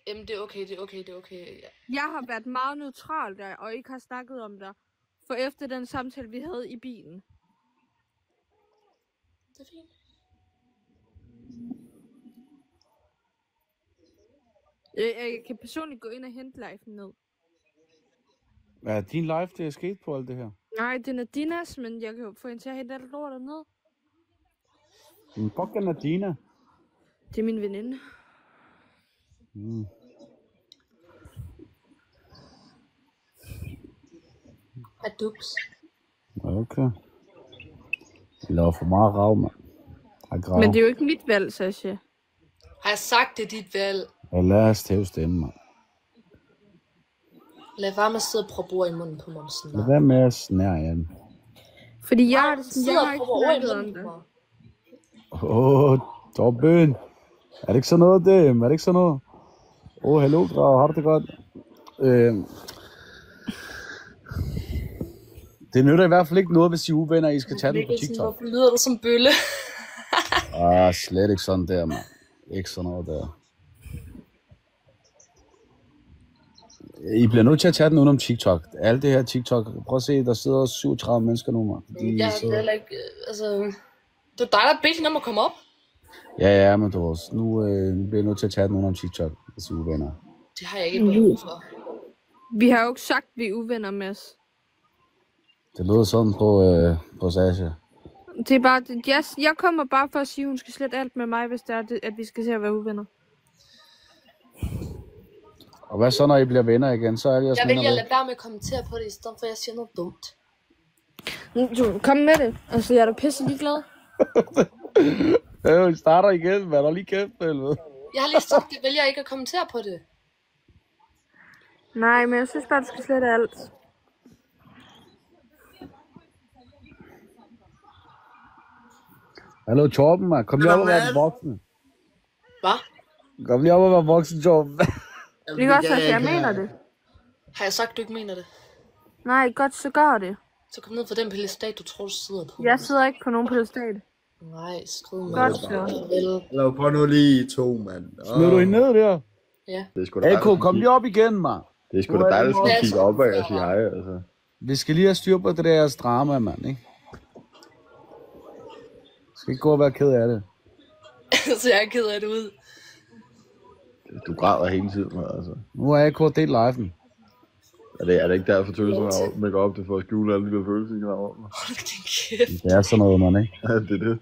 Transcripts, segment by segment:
Jamen, det er okay. Ja. Jeg har været meget neutral der, og ikke har snakket om dig. For efter den samtale, vi havde i bilen. Det er fint. Jeg kan personligt gå ind og hente live ned. Ja, din live, det er sket på alt det her. Nej, det er Nadinas, men jeg kan jo få hende til at hente alt lortet ned. Men fuck er Nadina. Det er min veninde. Aduks. Okay. Jeg laver for meget rav, mand. Men det er jo ikke mit valg, Sasha. Har jeg sagt, det er dit valg? Jeg lader os tæve stemme, mand. Lad være med at sidde og prøve ord i munden på mig. Sådan Lad være med at snære igen. Fordi jeg har ikke snakket om det. Torben. Er det ikke sådan noget, det? Er det ikke sådan noget? Hallo, Grav. Har du det godt? Det nytter i hvert fald ikke noget, hvis I uvenner, I skal tage den på TikTok. Hvorfor lyder du som bølle? Slet ikke sådan der, mand. Ikke sådan noget der. I bliver nødt til at tage den udenom TikTok. Alt det her TikTok. Prøv at se, der sidder 37 mennesker nu, mand. Det er heller ikke... Altså... Det er dig, der bedte hende om at komme op. Ja, men du også. Nu bliver jeg nødt til at tage den udenom TikTok, hvis I er uvenner. Det har jeg ikke behov for. Vi har jo ikke sagt, vi er uvenner, Mads. Det lyder sådan på Sasha. Det er bare... Jeg kommer bare for at sige, at hun skal slette alt med mig, hvis det er, at vi skal se at være uvenner. Og hvad så, når I bliver venner igen? Så er det jeg vælger at lade være med at kommentere på det, i stedet for at jeg siger noget dumt. Du, kom med det. Altså, jeg er da pisse ligeglad. Vi starter igen, hvad der lige kæft, helvede. Jeg har lige sagt, det vælger ikke at kommentere på det. Nej, men jeg synes bare, du skal slette alt. Hallo, Torben, man. Kom lige op og være voksen. Hvad? Kom lige op og være voksen, Torben. Det kan også være, at jeg mener det. Har jeg sagt, du ikke mener det? Nej, godt, så gør det. Så kom ned for den pedestal, du tror, du sidder på. Jeg sidder ikke på nogen pedestal. Nej, skrid med. Godt så. Lad prøv nu lige 2, mand. Smider du hende ned der? Ja. Det er sgu da Eko, kom lige op igen, mand. Det er sgu da dejligt, at kigge op og sige hej, altså. Vi skal lige have styr på det der drama, mand, ikke? Skal ikke gå og være ked af det. Så jeg er ked af det ud. Du græder hele tiden, altså. Nu er Eko delt liven. Er det ikke derfor, tøser man make op det for at skjule alle de der følelser, I har om? Hold din kæft. Det er sådan noget, man, ikke? Ja, det er det.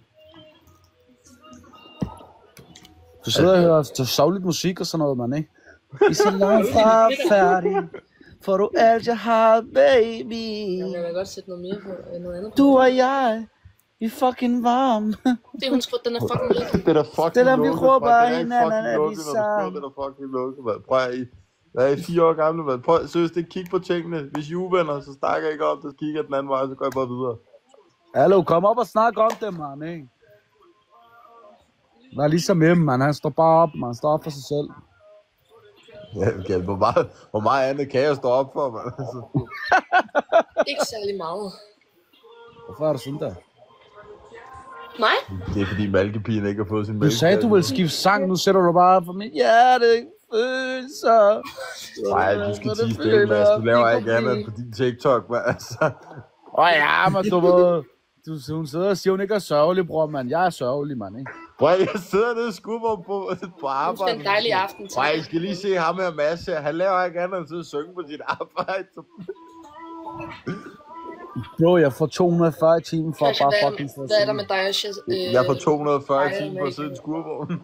Du sidder og hører til savligt musik og sådan noget, man, ikke? I er så langt fra færdig, for du alt jeg har, baby. Jeg vil godt sætte noget mere på, noget andet på. Du og jeg, vi fucking varm. Det hun skrudt, den er fucking lukket. Det er da fucking Det der, vi lukket, råber mand. Det er hinanden, fucking er vi lukket, når du skriver, sammen. det er fucking lukket, mand. Prøv at jeg er 4 år gammel, mand. Prøv seriøst, det kig på tingene. Hvis I er uvenner, så snakker jeg ikke om det, så kigger jeg den anden vej, så går jeg bare videre. Hallo, kom op og snak om det, man, ikke? Vær ligesom hjemme, man. Han står bare op, man. Han står op for sig selv. Ja, okay. Hvor meget andet kan jeg stå op for, mand? Altså. Ikke særlig meget. Hvorfor er du sådan der? Mig? Det er fordi malkepigen ikke har fået sin mælk. Du sagde, du ville skifte sang. Nu sætter du bare for mit hjerte. Følelser. Nej, du skal tige stille, Mads. Du laver ikke andet end på din TikTok, mand. Altså. Ja, men du ved... Hun sidder og siger, hun ikke er sørgelig, bror, mand. Jeg er sørgelig, mand, ikke? Prøv, jeg sidder nede i skubber på arbejde. Det er en dejlig aften til. Prøv, I skal lige se ham her, Mads. Han laver ikke andet end at sidde og synge på sit arbejde. Bro, jeg får 240 timer for at bare fucking få. Hvad er der med dig og Shaz? Jeg får 240 timer på at sidde i en skurvogn.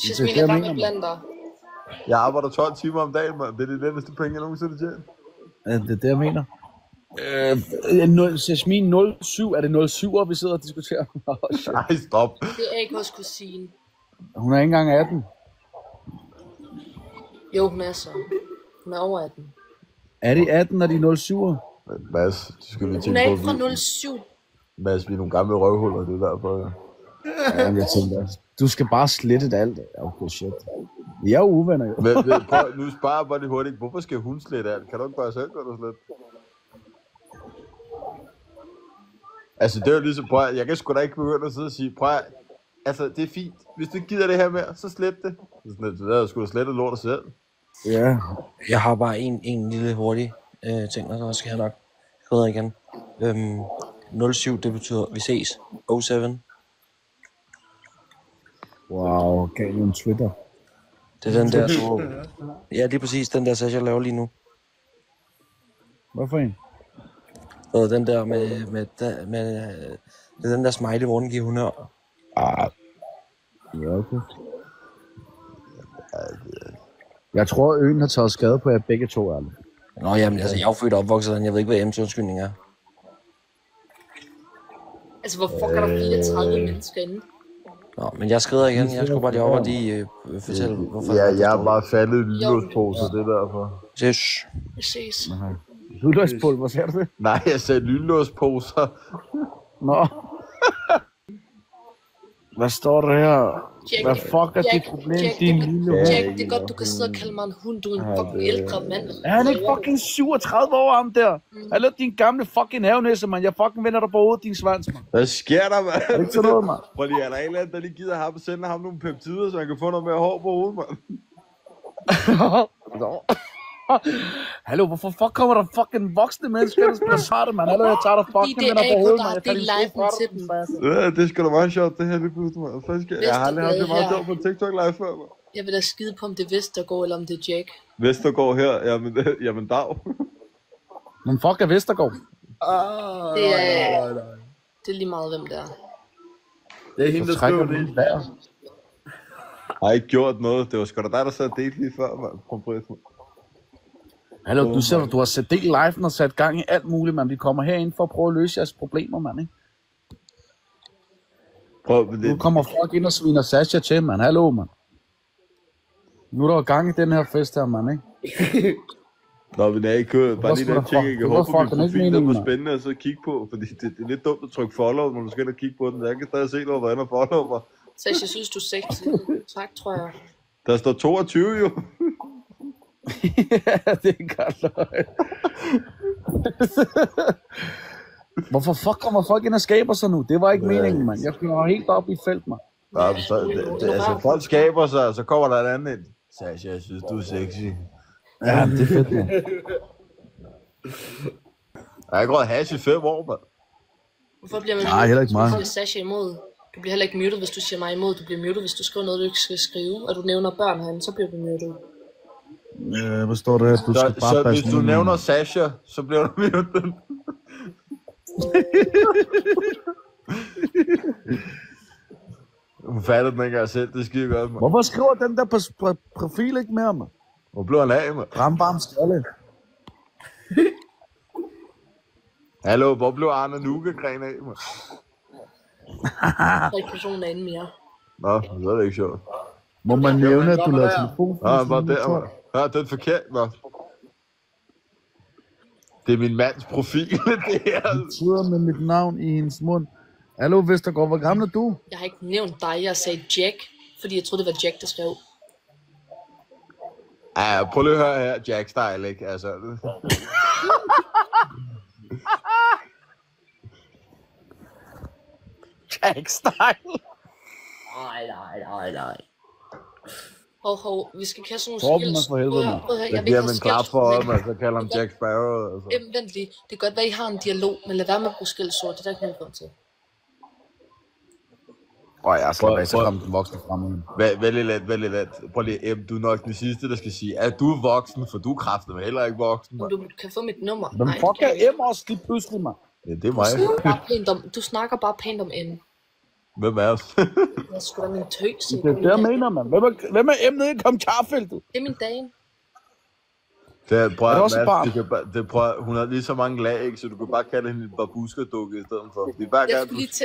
Jasmin er bare blandt dig. Jeg arbejder 12 timer om dagen, mand. Det er det nemmeste penge, jeg nogensinde tjener. Ja, det er det, jeg mener. Jasmin 07, er det 07'er, vi sidder og diskuterer? Nej, stop. Det er ikke hos kusine. Hun er ikke engang 18. Jo, hun er så. Hun er over 18. Er de 18, når de er 07'er? Mads, du skal lige Hun tænke er på, ikke fra 07. Mads, vi er nogle gamle røvhuller, det er derfor. Ja, jeg tænker, du skal bare slette alt. Okay, shit. Vi er jo uvenner, jo. Men prøv, nu sparer jeg bare lige hurtigt. Hvorfor skal hun slette alt? Kan du ikke bare selv gøre det slet? Altså, det er jo ligesom, prøv, jeg kan sgu da ikke begynde at sidde og sige, prøv, Altså, det er fint. Hvis du ikke gider det her mere, så slet det. Det er sgu da slettet lort selv. Ja. Jeg har bare en lille hurtig ting, og så skal jeg nok skrive igen. 07, det betyder, vi ses. 07. Wow, gav du en Twitter? Det er den der, du... Ja, lige præcis, den der Sasha laver lige nu. Hvorfor en? Og den der med det er den der smiley, hvor den giver honør. Ja, okay. Jeg tror, øen har taget skade på jer begge to, ærligt. Nå, jamen, altså, jeg er jo født og opvokset, og jeg ved ikke, hvad M's undskyldning er. Altså, hvor fuck er der 34 mennesker inde? Nå, men jeg skrider igen. Jeg skulle bare lige op og lige fortælle, hvorfor... Ja, jeg har bare faldet i lynlåsposer, det er derfor. Ses. Vi ses. Hudløspulver, ser du det? Nej, jeg sagde lynlåsposer. Nå. Hvad står der her? Jack, Hvad fuck er dit problem, din lille hund? Jack, det er godt, du kan sidde og kalde mig en hund. Du er en fucking ældre mand. Er han ikke fucking 37 år, ham der? Hallo, din gamle fucking havenæse, mand. Jeg fucking vender dig på hovedet, din svans, mand. Hvad sker der, mand? Er det ikke sådan noget, mand? Prøv lige, er der en eller anden, der lige gider ham og sende ham nogle peptider, så han kan få noget mere hår på hovedet, mand? Hallo, hvorfor fuck kommer der fucking voksne mennesker, der spiller sarte, mand? Hallo, jeg tager dig fucking det vender er på hovedet, ikke mand. Jeg det er live til dem. Ja, det er sgu da meget sjovt, det her lige pludselig, mand. Jeg har aldrig haft det meget sjovt på TikTok live før, mand. Jeg vil da skide på, om det er Vestergaard, eller om det er Jack. Vestergaard her, jamen dag. Men fuck er Vestergaard? Det er lige meget, hvem det er. Det er hende, der skriver det. Jeg har ikke gjort noget, det var sgu da dig, der sad og delte lige før, mand. Hallo, du har sat del live og sat gang i alt muligt, mand. Vi kommer herind for at prøve at løse jeres problemer, mand, ikke? Nu kommer folk ind og sviner Sasha til, mand. Hallo, mand. Nu er der gang i den her fest her, mand, ikke? Nå, men jeg ikke hørt. Bare lige den ting, jeg kan håbe på min profil, der var spændende at så kigge på. Fordi det er lidt dumt at trykke follow, når du skal ind og kigge på den. Jeg kan stadig se, hvor der follow mig. Sasha, jeg synes, du er sexy. Tak, tror jeg. Der står 22, jo. Ja, det er godt løg. Hvorfor fuck kommer folk ind og skaber sig nu? Det var ikke meningen, mand. Jeg kører helt op i felt, mand. Ja, altså, folk skaber sig, og så kommer der et andet ind. Sasha, jeg synes, du er sexy. Ja, det er fedt, mand. Jeg har ikke råd hash i 5 år, mand. Hvorfor bliver man Nej, heller ikke meget. Du bliver Sasha imod. Du bliver heller ikke muted, hvis du siger mig imod. Du bliver muted, hvis du skriver noget, du ikke skal skrive. Og du nævner børn herinde, så bliver du muted. Hvad står der her? Du skal bare så passe hvis du nævner Sasha, så bliver du muted. Hun fatter den ikke engang selv, det skider godt, mand. Hvorfor skriver den der på profil ikke mere, mand? Hvor blev han af, mand? Rambarm skalle. Hallo, hvor blev Arne Nugegren af, mand? Der er ikke personen inde mere. Nå, så er det ikke sjovt. Må man nævne, at du lader telefon? Nå, han var der, mand. Ja, det er forkert, mand. Det er min mands profil, det her. Du sidder med mit navn i hendes mund. Hallo, Vestergaard, hvor gammel er du? Jeg har ikke nævnt dig, jeg sagde Jack. Fordi jeg troede, det var Jack, der skrev. Ja, prøv lige at høre her, Jack Style, ikke? Altså... Jack Style. Nej. Hov, vi skal kaste nogle Torben skills. er for helvede, mand. Jeg giver ham en klap for øjet, man, så kalder ham Jack Sparrow. Altså. Vent lige. Det kan godt være, I har en dialog, men lad være med at bruge skældsord. Det er der ikke noget grund til. Jeg slår af, så kom den voksne frem igen. Vældig let. Prøv lige, du er nok den sidste, der skal sige, at du er voksen, for du er kraftedeme heller ikke voksen. Men du kan få mit nummer. Men fuck er M også lige pludselig, mand. Ja, det er mig. Du snakker bare pænt om M. Hvem er os? Jeg er sgu da min tøs. Det er det, jeg mener, mand. Hvem er M nede i kommentarfeltet? Det er min dame. Hun har lige så mange lag, ikke? Så du kan bare kalde hende en babuska-dukke i stedet for.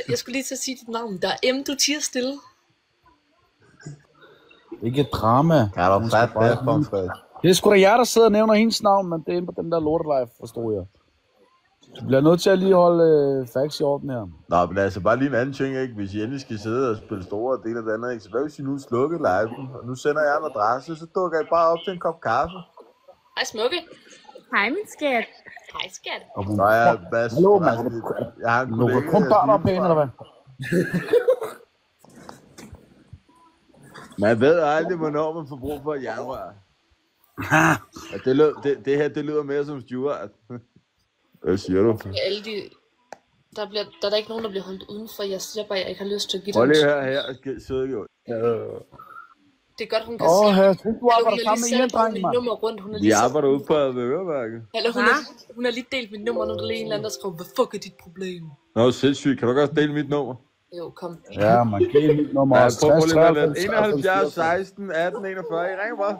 Jeg skulle lige til at sige dit navn. Der er M, du tiger stille. Ikke et drama. Ja, der er fat der, Frederik. Det er sgu da jer, der sidder og nævner hendes navn, men det er inde på den der lortelife, forstår jeg. Du bliver nødt til at lige holde facts i orden her. Nå, men altså bare lige en anden ting, ikke? Hvis I endelig skal sidde og spille store dele af det andet, ikke? Så hvad hvis I nu slukker live, og nu sender jeg en adresse, så dukker I bare op til en kop kaffe. Hej, Smukke. Hej, min skat. Hej, skat. Nå, jeg er Bas. Hallo, mand. Jeg har en Nogle kollega, kun bare der pæne, eller hvad? Man ved aldrig, hvornår man får brug for januar. Det her, det lyder mere som Stuart. Hvad siger du? Alle de... Der er ikke nogen, der bliver holdt udenfor. Jeg siger bare, at jeg ikke har lyst til at give Prøv dem... lige her, sidder jo. Det er godt, hun kan se. Jeg synes, du arbejder sammen med en dreng, mand. Nummer rundt. Hun er Vi lige arbejder ude på Avedøreværket. Eller hun har lige delt mit nummer, når der er en eller anden, der skriver, hvad fuck er dit problem? Nå, sindssygt. Kan du godt dele mit nummer? Jo, kom. Ja, man kan dele mit nummer. Ja, prøv lige at lade 71, 16, 18, 41. I ringer bare.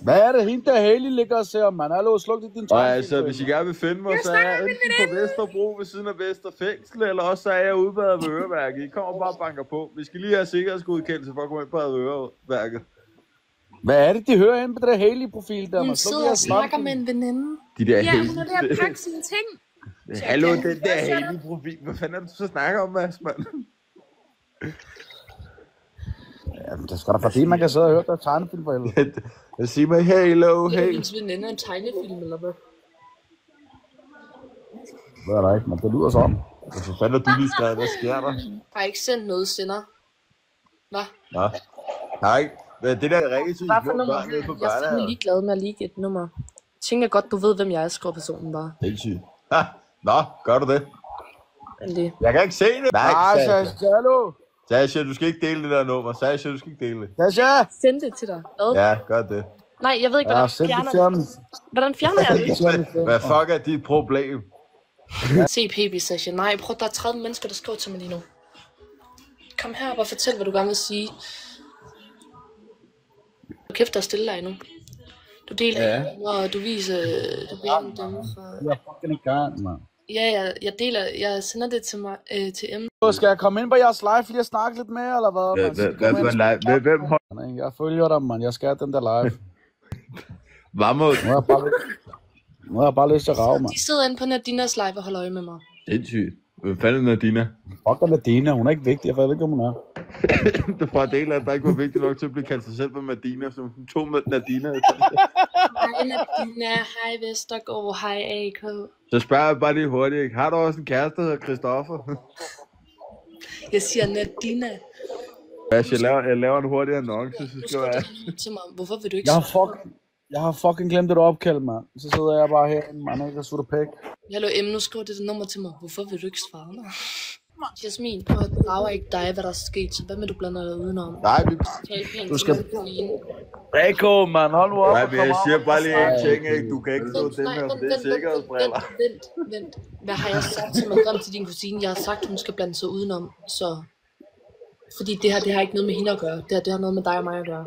Hvad er det, hende der Haley ligger og ser om, man? Hallo, sluk det din Og altså, hvis I gerne vil finde mig, så er jeg enten på Vesterbro ved siden af Vesterfængsel, eller også så er jeg ude på Avedøreværket. I kommer bare og banker på. Vi skal lige have sikkerhedsgodkendelse for at komme ind på Avedøreværket. Hvad er det, de hører hen på det der Haley-profil der? Hun sidder og snakker med en veninde. De der Ja, hun er ved at pakke sine ting. Hallo, den der Haley-profil. Hvad fanden er det, du så snakker om, Mads, mand? Ja, det skal da fordi, man kan sidde og høre der tegnefilm for helvede. Jeg siger mig, hello, Det er hey. hendes veninde en tegnefilm, eller hvad? Det er der ikke, men det lyder sådan. Hvad fanden er du lige skrevet? Hvad sker der? Har jeg ikke sendt noget sender? Hvad? Nå. Nej, det der er rigtig Hvad for nummer? Jeg er fandme ligeglad med at ligge et nummer. Jeg tænker godt, du ved, hvem jeg er, skriver personen bare. Helt sygt. Nå, gør du det? Endelig. Jeg kan ikke se det. Nej, Sasha, hallo. Sasha, du skal ikke dele det der nummer. Sasha, du skal ikke dele det. Sasha! Send det til dig. Hvad? Ja, gør det. Nej, jeg ved ikke, Ja, hvordan send det fjerner til ham. Hvordan fjerner jeg det? Hvad fuck er dit problem? Se baby Sasha. Nej, prøv, der er 30 mennesker, der skriver til mig lige nu. Kom her og fortæl, hvad du gerne vil sige. Kæft, der er stille dig nu. Du deler og du viser dem fra... Jeg er fucking i gang, mand. Ja, jeg sender det til mig, til M. Skal jeg komme ind på jeres live lige at snakke lidt mere, eller hvad? Hvem Hvem? Jeg følger dig, mand. Jeg skal have den der live. Vamos. Nu har jeg bare lyst til at rave, mand. De sidder inde på Nadinas live og holder øje med mig. Sindssygt. Hvad fanden er Dina? Fuck er Nadina, hun er ikke vigtig, jeg ved ikke, om hun er. Det er fra en del af, at der ikke var vigtigt nok til at blive kaldt sig selv med Madina, som hun tog med Nadina. Hej Nadina, hej Vestergaard, hej AK. Så spørger jeg bare lige hurtigt, ikke? Har du også en kæreste, der hedder Christoffer? Jeg siger Nadina. Jeg laver en hurtig annonce, så Du skal jeg... til mig, hvorfor vil du ikke... Jeg har fucking glemt et opkald, mand. Så sidder jeg bare herinde, mand, ikke? Og sutter pæk. Hallo M, nu skriver det nummer til mig. Hvorfor vil du ikke svare mig? Jasmin, prøv at drage ikke dig, hvad der er sket. Så hvad med du blander dig udenom? Nej, Du skal... Eko, mand, hold nu op. Nej, men jeg siger bare lige en ting, ikke? Du kan ikke få dem her, for det er sikkerhedsbriller. Vent. Hvad har jeg sagt til mig frem til din kusine? Jeg har sagt, at hun skal blande sig udenom, så... Fordi det har ikke noget med hende at gøre. Det har noget med dig og mig at gøre.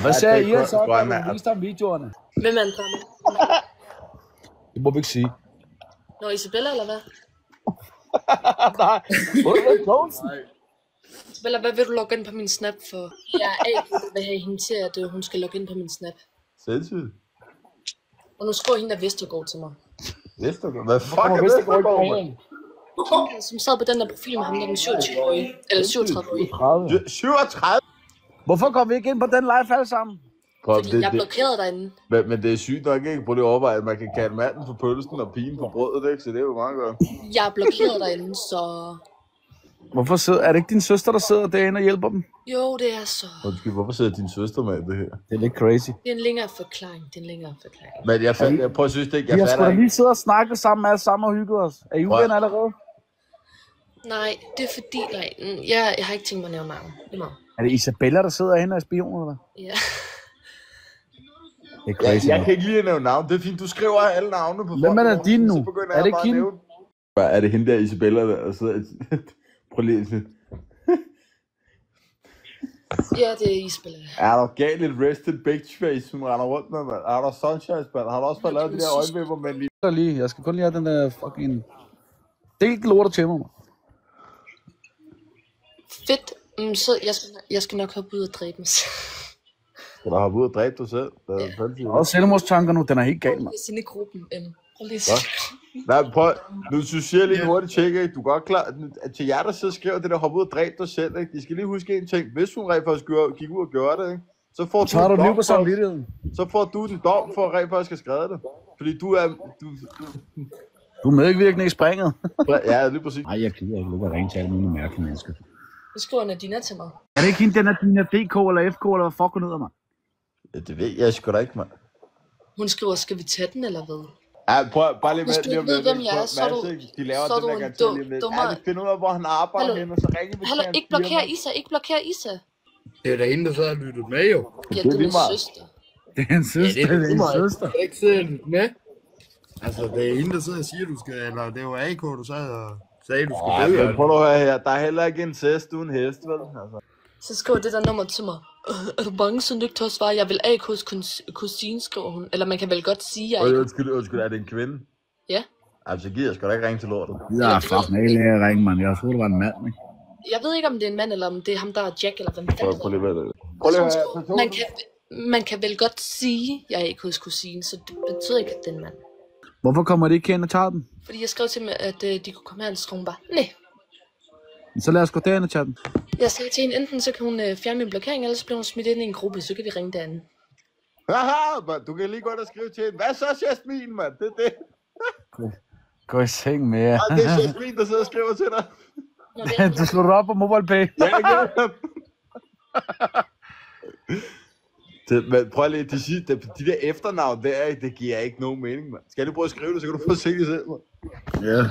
Hvad sagde I så, da du viste ham videoerne? Hvem er andre? Det må vi ikke sige. Nå, Isabella, eller hvad? Nej, Isabella, hvad vil du logge ind på min Snap for? Jeg er ikke vil have hende til, at hun skal logge ind på min Snap. Sindssygt. Og nu skriver hende, der Vestergaard til mig. Vestergaard? Hvad fuck er Vestergaard? Som sad på den der profil med ham, der den 27-årige. Eller 37-årige. 37? Hvorfor kom vi ikke ind på den live alle sammen? Fordi jeg blokerede derinde. Men det er sygt nok ikke på det overvej, at man kan kalde manden for pølsen og pigen for brødet, ikke? Så det er jo meget godt. Jeg er blokeret derinde, så... Er det ikke din søster, der sidder derinde og hjælper dem? Jo, det er så... Undskyld, hvorfor sidder din søster med det her? Det er lidt crazy. Det er en længere forklaring, Men jeg prøver at synes det ikke, jeg fatter ikke. Vi har sgu da lige siddet og snakket sammen alle sammen og hygget os. Er I uvenner allerede? Nej, det er fordi... Jeg har ikke tænkt mig at nævne navn. Det er Er det Isabella, der sidder herinde og er spion, eller? Ja. Det er crazy. Jeg kan ikke lige nævne navn. Det er fint, du skriver alle navnene på... Hvem er din nu? Er det ikke hende? Er det hende der Isabella, der sidder... Prøv lige at Ja, det er Isabella. Er der galt et rested bitch face, som render rundt med, mand? Er der sunshine, mand? Har du også fået lavet de der øjenvipper med lige? Jeg skal kun lige have den der fucking... Delt lortet til mig. Fedt. Så jeg skal nok hoppe ud og dræbe mig selv. Skal du hoppe ud og dræbe dig selv? Ja. Og selvmordstanker nu, den er helt gal, mand. Prøv lige at gruppen, Prøv lige Nej, prøv. Nu synes jeg lige en hurtigt tjek, ikke? Du er godt klar. Til jer, der sidder og skriver det der, hoppe ud og dræbe dig selv, ikke? De skal lige huske en ting. Hvis hun rent faktisk gik ud og gjorde det, ikke? Så får du en dom for at rent faktisk have skrevet det. Fordi du er... Du er medvirkende i springet. Ja, lige præcis. Nej, jeg gider ikke lukke at ringe til alle mulige mærkelige mennesker. Så skriver Nadina til mig. Er det ikke hende, den er din DK eller FK, eller hvad fuck hun hedder, mand? Ja, det ved jeg sgu da ikke, mand. Hun skriver, skal vi tage den, eller hvad? Ja, prøv bare lige Hvis du ikke ved, hvem jeg er, så er du, de laver så er den du der en garanti lige lidt. dummer. Ja, find ud af, hvor han arbejder Hallo. henne, og så ringer vi Hallo, ikke blokere Isa, ikke blokere Isa. Det er da hende, der så har lyttet med, jo. Ja, det er det er lige min meget. søster. Det er en søster, Ja, det er en søster. Jeg kan ikke sidde og lytte med. Altså, det er hende, der sidder og siger, du skal... Eller det var AK, du sad og sagde, du skal Ja, dø. men prøv at høre her. Der er heller ikke en hest uden hest, vel? Altså. Så skriver det der nummer til mig. Er du bange, så du ikke tør svare? Jeg vil AK's kusine, skriver hun. Eller man kan vel godt sige, jeg ikke. Undskyld, er det en kvinde? Ja. Altså, gider jeg sgu da ikke ringe til lortet. Ja, fuck, nej, jeg ringe, mand. Jeg troede, det var en mand, ikke? Jeg ved ikke, om det er en mand, eller om det er ham, der er Jack, eller hvem fanden Prøv lige at Prøv lige man kan vel godt sige, jeg er AK's kusine, så det betyder ikke, at det er en mand. Hvorfor kommer de ikke hen og tager den? Fordi jeg skrev til dem, at de kunne komme her, og så skrev hun bare, nej. Så lad os gå derhen og tage den. Jeg sagde til hende, enten så kan hun fjerne min blokering, eller så bliver hun smidt ind i en gruppe, så kan vi ringe derinde. Haha, man, du kan lige godt skrive til hende. Hvad så, Jasmin, mand? Det er det. Gå i seng med jer. Ej, det er Jasmin, der sidder og skriver til dig. Nå, det er Du slår op på MobilePay. Ja, ja. Men prøv lige, de der efternavn der, det giver ikke nogen mening, mand. Skal jeg lige prøve at skrive det, så kan du få at se det selv, mand. Ja.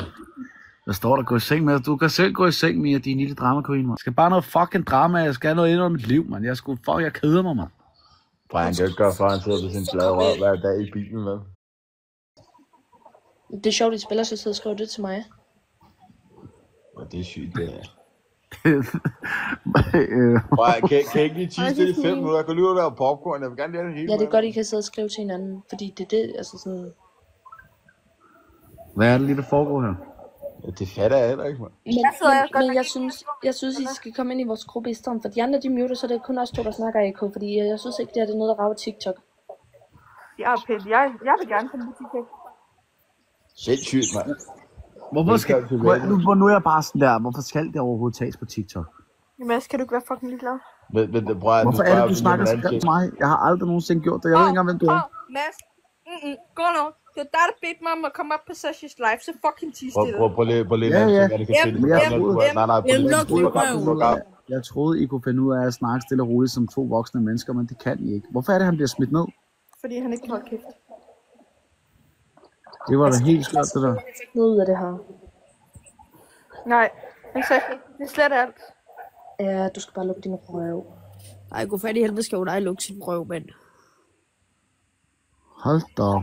Der står der, gå i seng med. Du kan selv gå i seng med din lille drama queen, mand. Jeg skal bare noget fucking drama. Jeg skal have noget ind under mit liv, mand. Jeg keder mig, mand. Brian, han kan ikke gøre for, han sidder på sin flade røv hver dag i bilen, mand. Det er sjovt, at I spiller, så sidder og skriver det til mig. Ja, det er sygt, det er. Brian, kan I ikke lige tease det i 5 minutter? Jeg kan lige ud og lave popcorn. Jeg vil gerne lave det hele. Ja, det er godt, I kan sidde og skrive til hinanden, fordi det er det, altså sådan... Hvad er det lige, der foregår her? Ja, det fatter jeg heller ikke, mand. Men jeg synes, I skal komme ind i vores gruppe i stedet for. De andre, de muter, så det er kun os to, der snakker AK, fordi jeg synes ikke, det er noget, der rager TikTok. Ja, Pelle, jeg vil gerne komme på TikTok. Sindssygt, mand. Hvorfor skal... Nu er jeg bare sådan der. Hvorfor skal det overhovedet tages på TikTok? Jamen, skal du ikke være fucking ligeglad? Men Brian, Hvorfor er det, du snakker så grimt til mig? Jeg har aldrig nogensinde gjort det. Jeg ved ikke engang, hvem du er. Mads. Gå nu. Det er dig, der bedte mig om at komme op på Sashis live, så fucking tis det. Prøv lige, Ja, ja. hvad det kan finde. Jeg troede, I kunne finde ud af at snakke stille og roligt som 2 voksne mennesker, men det kan I ikke. Hvorfor er det, han bliver smidt ned? Fordi han ikke kan holde kæft. Det var da helt skørt, det der. Noget ud af det her. Nej, men Sashi, det er slet alt. Ja, du skal bare lukke din røv. Ej, gå fat i helvede, skal jo dig lukke sin røv, mand. Hold da op.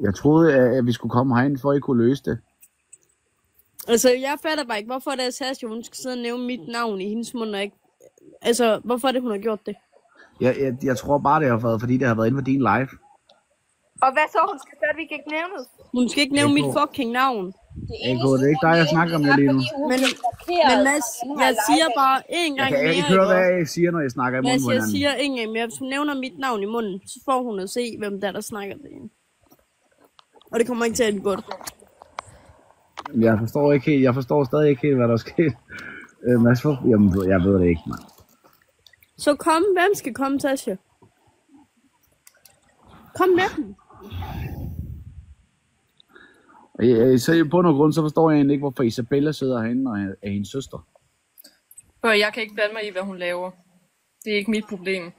Jeg troede, at vi skulle komme herind, for at I kunne løse det. Altså, jeg fatter bare ikke, hvorfor det er Sashi, hun skal sidde og nævne mit navn i hendes mund, og ikke... Altså, hvorfor er det, hun har gjort det? Jeg tror bare, det har været, fordi det har været inde på din live. Og hvad så? Hun skal stadigvæk ikke nævne det. Hun skal ikke nævne mit fucking navn. AK, det er ikke dig, jeg snakker med lige nu. Men Mads, jeg siger bare en gang mere. Jeg kan ikke høre, hvad jeg siger, når jeg snakker i munden på Mads, jeg hinanden. siger en gang mere. Hvis hun nævner mit navn i munden, så får hun at se, hvem der snakker til hende. Og det kommer ikke til at gå godt. Jeg forstår ikke helt. Jeg forstår stadig ikke helt, hvad der er sket. Mads, jamen, jeg ved det ikke, mand. Så kom. Hvem skal komme, Tasha? Kom med dem. Så på nogen grund, så forstår jeg egentlig ikke, hvorfor Isabella sidder herinde og er hendes søster. For jeg kan ikke blande mig i, hvad hun laver. Det er ikke mit problem.